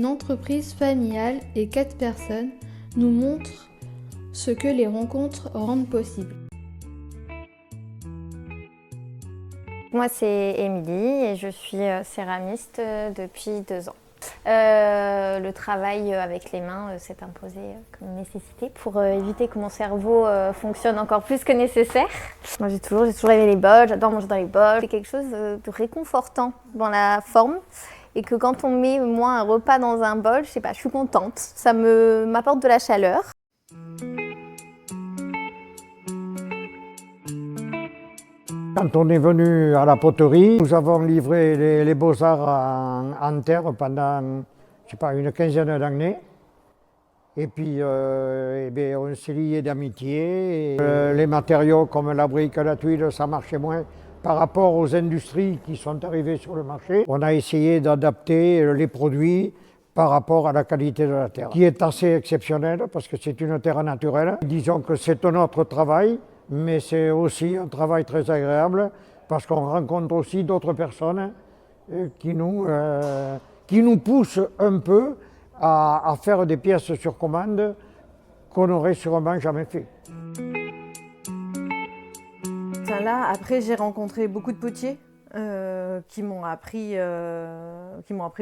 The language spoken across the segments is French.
une entreprise familiale et 4 personnes nous montrent ce que les rencontres rendent possible. Moi, c'est Émilie et je suis céramiste depuis 2 ans. Le travail avec les mains s'est imposé comme nécessité pour éviter que mon cerveau fonctionne encore plus que nécessaire. Moi, j'ai toujours aimé les bols, j'adore manger dans les bols. C'est quelque chose de réconfortant dans la forme et que quand on met moi un repas dans un bol, je sais pas, je suis contente. Ça m'apporte de la chaleur. Quand on est venu à la poterie, nous avons livré les beaux-arts en terre pendant, je sais pas, une quinzaine d'années. Et puis, on s'est liés d'amitié. Les matériaux comme la brique, la tuile, ça marchait moins par rapport aux industries qui sont arrivées sur le marché. On a essayé d'adapter les produits par rapport à la qualité de la terre, qui est assez exceptionnelle parce que c'est une terre naturelle. Disons que c'est un autre travail, mais c'est aussi un travail très agréable parce qu'on rencontre aussi d'autres personnes qui nous poussent un peu à faire des pièces sur commande qu'on n'aurait sûrement jamais fait. Là, après, j'ai rencontré beaucoup de potiers qui m'ont appris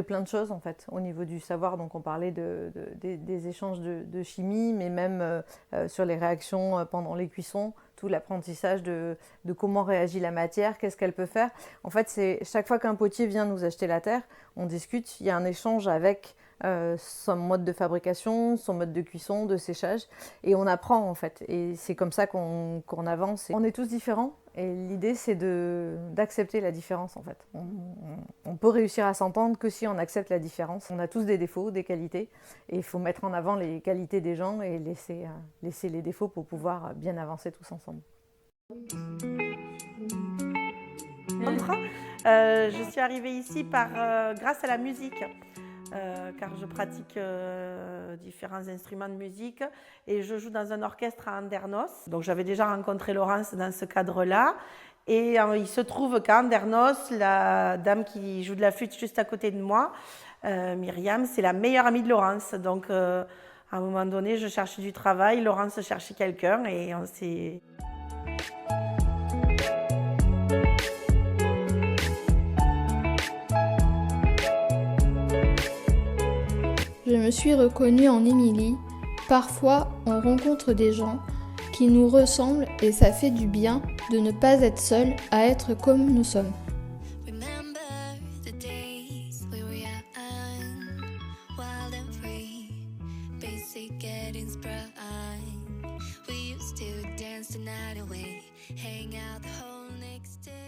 plein de choses en fait au niveau du savoir. Donc on parlait des échanges de chimie, mais même sur les réactions pendant les cuissons, tout l'apprentissage de comment réagit la matière, qu'est-ce qu'elle peut faire. En fait, c'est chaque fois qu'un potier vient nous acheter la terre, on discute, il y a un échange avec son mode de fabrication, son mode de cuisson, de séchage, et on apprend en fait. Et c'est comme ça qu'on avance. On est tous différents, et l'idée c'est d'accepter la différence en fait. On peut réussir à s'entendre que si on accepte la différence. On a tous des défauts, des qualités, et il faut mettre en avant les qualités des gens et laisser les défauts pour pouvoir bien avancer tous ensemble. Je suis arrivée ici grâce à la musique. Car je pratique différents instruments de musique et je joue dans un orchestre à Andernos. Donc j'avais déjà rencontré Laurence dans ce cadre-là. Et il se trouve qu'à Andernos, la dame qui joue de la flûte juste à côté de moi, Myriam, c'est la meilleure amie de Laurence. Donc à un moment donné, je cherchais du travail, Laurence cherchait quelqu'un et on s'est... Je me suis reconnue en Émilie. Parfois, on rencontre des gens qui nous ressemblent et ça fait du bien de ne pas être seul à être comme nous sommes. Hang out the whole next day.